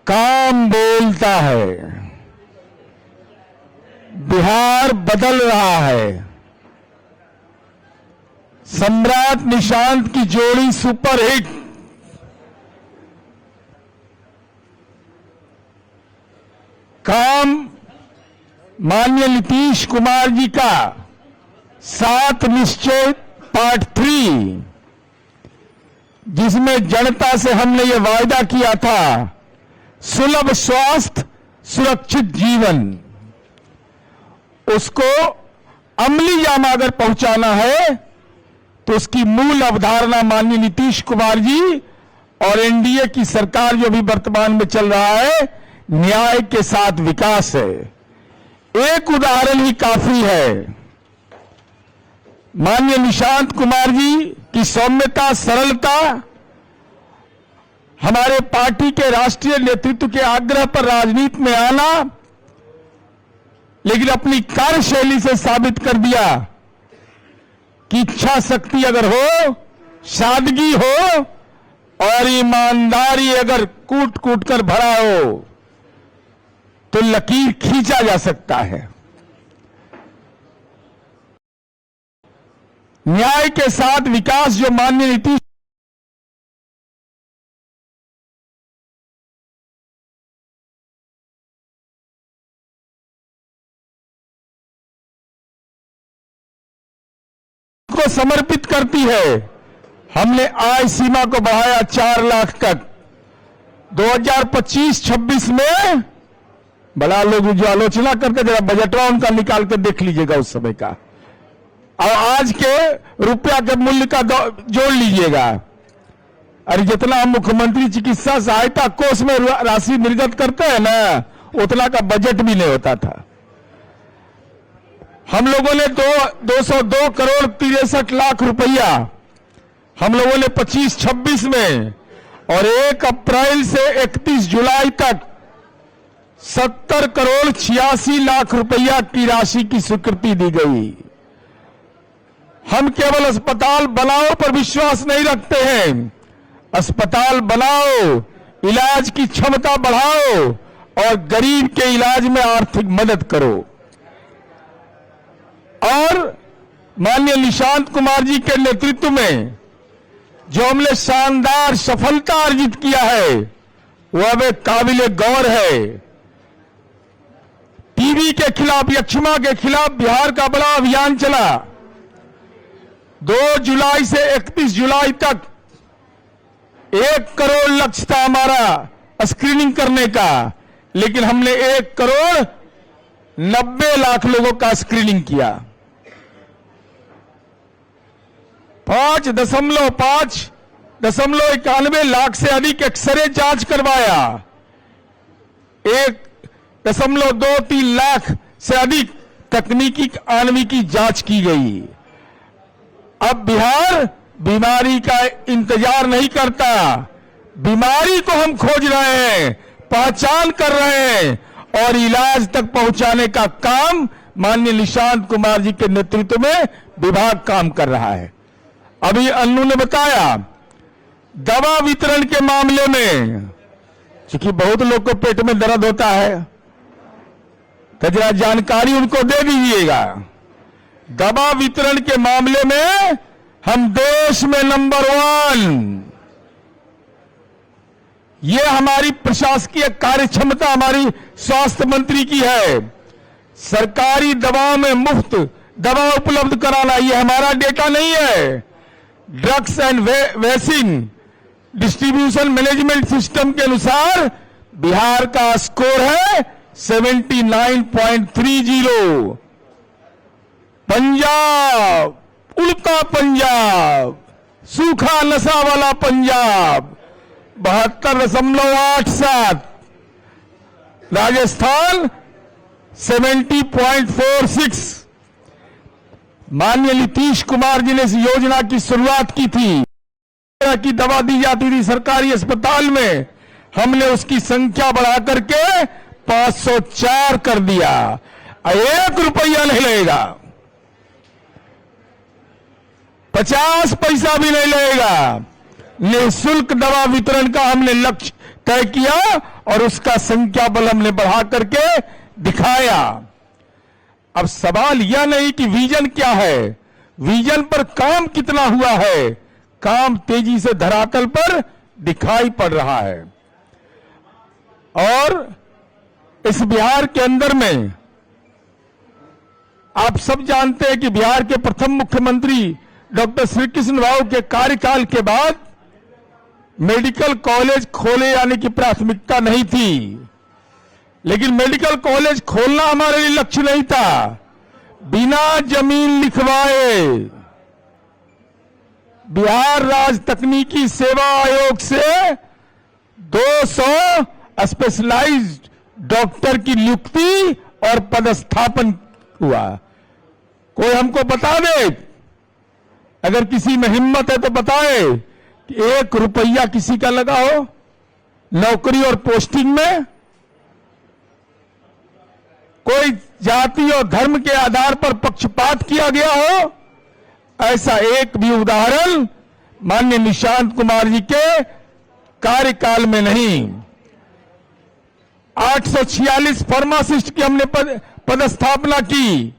काम बोलता है, बिहार बदल रहा है। सम्राट निशांत की जोड़ी सुपरहिट। काम माननीय नीतीश कुमार जी का 7 निश्चय पार्ट 3, जिसमें जनता से हमने ये वायदा किया था, सुलभ स्वास्थ्य सुरक्षित जीवन, उसको अमली जामा अगर पहुंचाना है तो उसकी मूल अवधारणा माननीय नीतीश कुमार जी और एनडीए की सरकार जो भी वर्तमान में चल रहा है, न्याय के साथ विकास है। एक उदाहरण ही काफी है। माननीय निशांत कुमार जी की सौम्यता, सरलता, हमारे पार्टी के राष्ट्रीय नेतृत्व के आग्रह पर राजनीति में आना, लेकिन अपनी कार्यशैली से साबित कर दिया कि इच्छा शक्ति अगर हो, सादगी हो और ईमानदारी अगर कूट कूट कर भरा हो तो लकीर खींचा जा सकता है। न्याय के साथ विकास जो माननीय नीतीश को समर्पित करती है। हमने आय सीमा को बढ़ाया 4 लाख तक। 2025-26 में बड़ा लोग जो आलोचना करके जरा बजटवा उनका निकाल कर देख लीजिएगा उस समय का, और आज के रुपया के मूल्य का जोड़ लीजिएगा। अरे जितना हम मुख्यमंत्री चिकित्सा सहायता कोष में राशि निर्गत करते हैं ना, उतना का बजट भी नहीं होता था। हम लोगों ने 202 करोड़ 63 लाख रुपया हम लोगों ने 25-26 में, और 1 अप्रैल से 31 जुलाई तक 70 करोड़ 86 लाख रुपया की राशि की स्वीकृति दी गई। हम केवल अस्पताल बनाओ पर विश्वास नहीं रखते हैं। अस्पताल बनाओ, इलाज की क्षमता बढ़ाओ और गरीब के इलाज में आर्थिक मदद करो। और माननीय निशांत कुमार जी के नेतृत्व में जो हमने शानदार सफलता अर्जित किया है, वह अब एक काबिले गौर है। टीबी के खिलाफ, यक्ष्मा के खिलाफ बिहार का बड़ा अभियान चला। 2 जुलाई से 31 जुलाई तक 1 करोड़ लक्ष्य था हमारा स्क्रीनिंग करने का, लेकिन हमने 1 करोड़ 90 लाख लोगों का स्क्रीनिंग किया। 5.91 लाख से अधिक एक्सरे जांच करवाया। 1.23 लाख से अधिक तकनीकी आणविकी जांच की गई। अब बिहार बीमारी का इंतजार नहीं करता, बीमारी को हम खोज रहे हैं, पहचान कर रहे हैं और इलाज तक पहुंचाने का काम माननीय निशांत कुमार जी के नेतृत्व में विभाग काम कर रहा है। अभी अन्नू ने बताया दवा वितरण के मामले में, क्योंकि बहुत लोग को पेट में दर्द होता है, तो जरा जानकारी उनको दे दीजिएगा। दवा वितरण के मामले में हम देश में नंबर 1। ये हमारी प्रशासकीय कार्यक्षमता हमारी स्वास्थ्य मंत्री की है। सरकारी दवाओं में मुफ्त दवा उपलब्ध कराना, ये हमारा डेटा नहीं है। Drugs and vaccine distribution management system के अनुसार बिहार का स्कोर है 79.30। पंजाब, उल्टा पंजाब, सूखा नशा वाला पंजाब 72.87। राजस्थान 70.46। माननीय नीतीश कुमार जी ने इस योजना की शुरुआत की थी कि दवा दी जाती थी सरकारी अस्पताल में, हमने उसकी संख्या बढ़ाकर के 504 कर दिया। 1 रुपया नहीं लगेगा, 50 पैसा भी नहीं लगेगा। निःशुल्क दवा वितरण का हमने लक्ष्य तय किया और उसका संख्या बल हमने बढ़ा करके दिखाया। अब सवाल यह नहीं कि विजन क्या है, विजन पर काम कितना हुआ है। काम तेजी से धरातल पर दिखाई पड़ रहा है। और इस बिहार के अंदर में आप सब जानते हैं कि बिहार के प्रथम मुख्यमंत्री डॉक्टर श्री कृष्ण राव के कार्यकाल के बाद मेडिकल कॉलेज खोले जाने की प्राथमिकता नहीं थी, लेकिन मेडिकल कॉलेज खोलना हमारे लिए लक्ष्य नहीं था। बिना जमीन लिखवाए बिहार राज्य तकनीकी सेवा आयोग से 200 स्पेशलाइज्ड डॉक्टर की नियुक्ति और पदस्थापन हुआ। कोई हमको बता दे, अगर किसी में हिम्मत है तो बताए कि 1 रुपया किसी का लगा हो नौकरी और पोस्टिंग में। कोई जाति और धर्म के आधार पर पक्षपात किया गया हो, ऐसा एक भी उदाहरण माननीय निशांत कुमार जी के कार्यकाल में नहीं। 846 फार्मासिस्ट की हमने पदस्थापना की,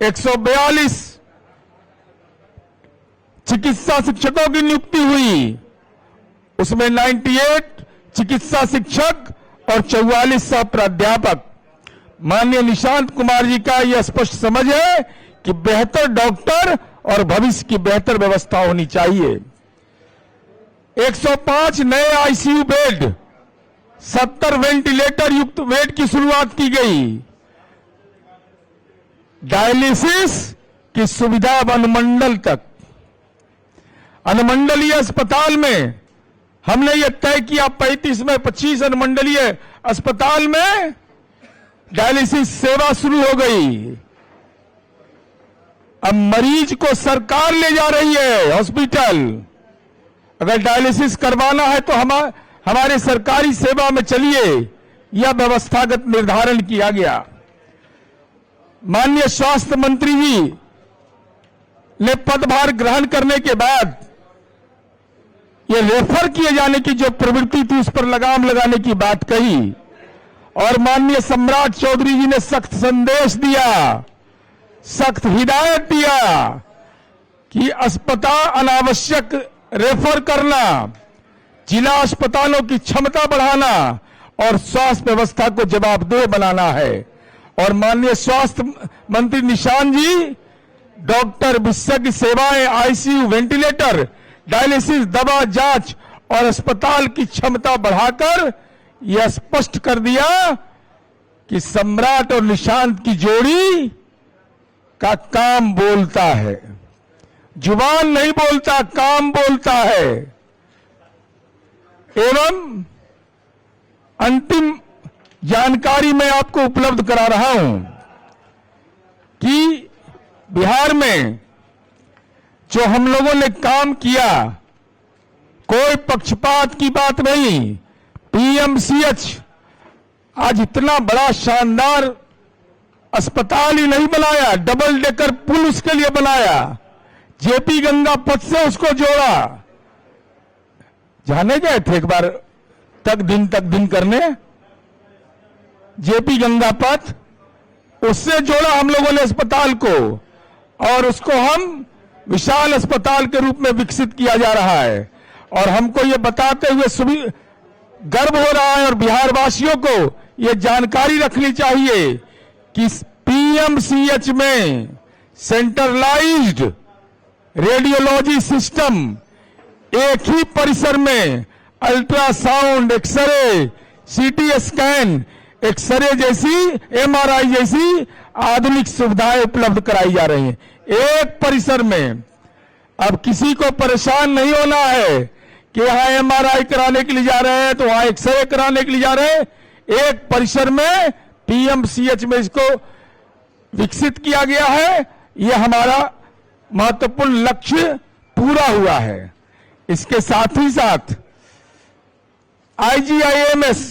142 चिकित्सा शिक्षकों की नियुक्ति हुई, उसमें 98 चिकित्सा शिक्षक और 44 सह प्राध्यापक। माननीय निशांत कुमार जी का यह स्पष्ट समझ है कि बेहतर डॉक्टर और भविष्य की बेहतर व्यवस्था होनी चाहिए। 105 नए आईसीयू बेड, 70 वेंटिलेटर युक्त बेड की शुरुआत की गई। डायलिसिस की सुविधा अब अनुमंडल तक, अनुमंडलीय अस्पताल में हमने यह तय किया 35 में 25 अनुमंडलीय अस्पताल में डायलिसिस सेवा शुरू हो गई। अब मरीज को सरकार ले जा रही है हॉस्पिटल। अगर डायलिसिस करवाना है तो हमारे सरकारी सेवा में चलिए, यह व्यवस्थागत निर्धारण किया गया। माननीय स्वास्थ्य मंत्री जी ने पदभार ग्रहण करने के बाद यह रेफर किए जाने की जो प्रवृत्ति थी उस पर लगाम लगाने की बात कही, और माननीय सम्राट चौधरी जी ने सख्त संदेश दिया, सख्त हिदायत दिया कि अस्पताल अनावश्यक रेफर करना, जिला अस्पतालों की क्षमता बढ़ाना और स्वास्थ्य व्यवस्था को जवाबदेह बनाना है। और माननीय स्वास्थ्य मंत्री निशांत जी डॉक्टर विशेषज्ञ सेवाएं, आईसीयू, वेंटिलेटर, डायलिसिस, दवा जांच और अस्पताल की क्षमता बढ़ाकर यह स्पष्ट कर दिया कि सम्राट और निशांत की जोड़ी का काम बोलता है, जुबान नहीं बोलता, काम बोलता है। एवं अंतिम जानकारी मैं आपको उपलब्ध करा रहा हूं कि बिहार में जो हम लोगों ने काम किया, कोई पक्षपात की बात नहीं। पीएमसीएच आज इतना बड़ा शानदार अस्पताल ही नहीं बनाया, डबल डेकर पुल उसके लिए बनाया, जेपी गंगा पथ से उसको जोड़ा। जाने गए थे एक बार तक दिन करने, जेपी गंगा पथ, उससे जोड़ा हम लोगों ने अस्पताल को, और उसको हम विशाल अस्पताल के रूप में विकसित किया जा रहा है। और हमको ये बताते हुए गर्व हो रहा है और बिहार वासियों को ये जानकारी रखनी चाहिए कि पीएमसीएच में सेंट्रलाइज्ड रेडियोलॉजी सिस्टम, एक ही परिसर में ultrasound, x-ray, CT scan, x-ray जैसी, एमआरआई जैसी आधुनिक सुविधाएं उपलब्ध कराई जा रही हैं एक परिसर में। अब किसी को परेशान नहीं होना है कि यहां एमआरआई कराने के लिए जा रहे हैं तो वहां एक्सरे कराने के लिए जा रहे हैं। एक परिसर में पीएमसीएच में इसको विकसित किया गया है। यह हमारा महत्वपूर्ण लक्ष्य पूरा हुआ है। इसके साथ ही साथ आईजीआईएमएस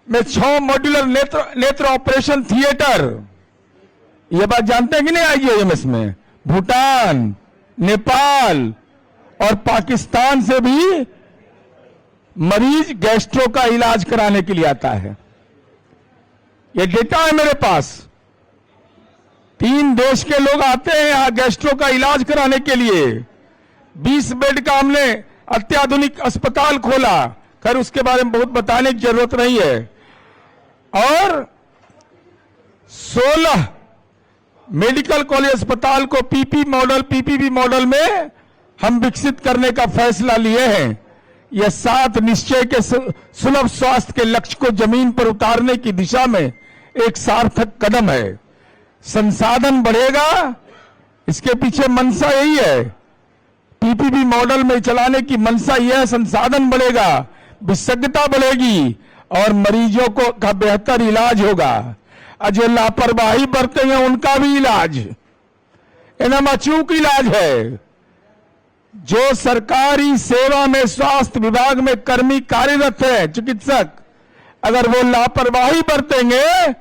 में 6 मॉड्यूलर नेत्र ऑपरेशन थिएटर, यह बात जानते हैं कि नहीं? आईजीआईएमएस में भूटान, नेपाल और पाकिस्तान से भी मरीज गैस्ट्रो का इलाज कराने के लिए आता है। ये डेटा है मेरे पास। 3 देश के लोग आते हैं यहां गैस्ट्रो का इलाज कराने के लिए। 20 बेड का हमने अत्याधुनिक अस्पताल खोला। खैर उसके बारे में बहुत बताने की जरूरत नहीं है। और 16 मेडिकल कॉलेज अस्पताल को पीपीपी मॉडल में हम विकसित करने का फैसला लिए हैं। यह 7 निश्चय के सुलभ स्वास्थ्य के लक्ष्य को जमीन पर उतारने की दिशा में एक सार्थक कदम है। संसाधन बढ़ेगा, इसके पीछे मंशा यही है। पीपीपी मॉडल में चलाने की मंशा यह है, संसाधन बढ़ेगा, विशेषज्ञता बढ़ेगी और मरीजों को का बेहतर इलाज होगा। और जो लापरवाही बरतेंगे उनका भी इलाज एकदम अचूक इलाज है। जो सरकारी सेवा में स्वास्थ्य विभाग में कर्मी कार्यरत है, चिकित्सक, अगर वो लापरवाही बरतेंगे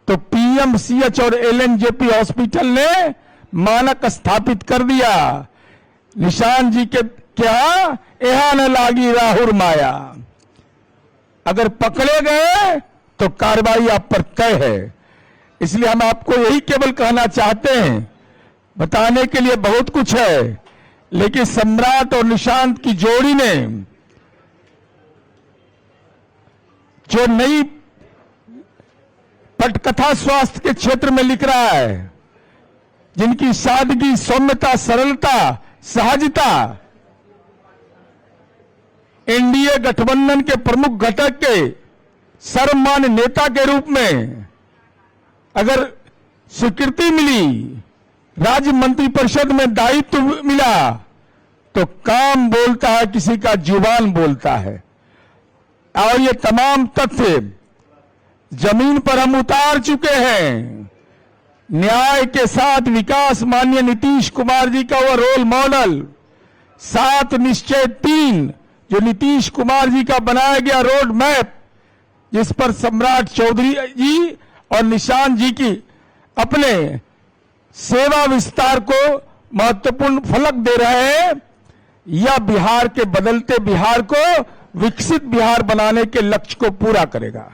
तो पीएमसीएच और एलएनजेपी हॉस्पिटल ने मानक स्थापित कर दिया। निशान जी के क्या यहां न लागी राहुर माया। अगर पकड़े गए तो कार्रवाई आप पर तय है। इसलिए हम आपको यही केवल कहना चाहते हैं, बताने के लिए बहुत कुछ है, लेकिन सम्राट और निशांत की जोड़ी ने जो नई पटकथा स्वास्थ्य के क्षेत्र में लिख रहा है, जिनकी सादगी, सौम्यता, सरलता, सहजता एनडीए गठबंधन के प्रमुख घटक के सर्वमान्य नेता के रूप में अगर स्वीकृति मिली, राज्य मंत्रिपरिषद में दायित्व मिला, तो काम बोलता है, किसी का जुबान बोलता है। और ये तमाम तथ्य जमीन पर हम उतार चुके हैं। न्याय के साथ विकास, माननीय नीतीश कुमार जी का वो रोल मॉडल, 7 निश्चय 3 जो नीतीश कुमार जी का बनाया गया रोड मैप, जिस पर सम्राट चौधरी जी और निशांत जी की अपने सेवा विस्तार को महत्वपूर्ण फलक दे रहे हैं, यह बिहार के बदलते बिहार को विकसित बिहार बनाने के लक्ष्य को पूरा करेगा।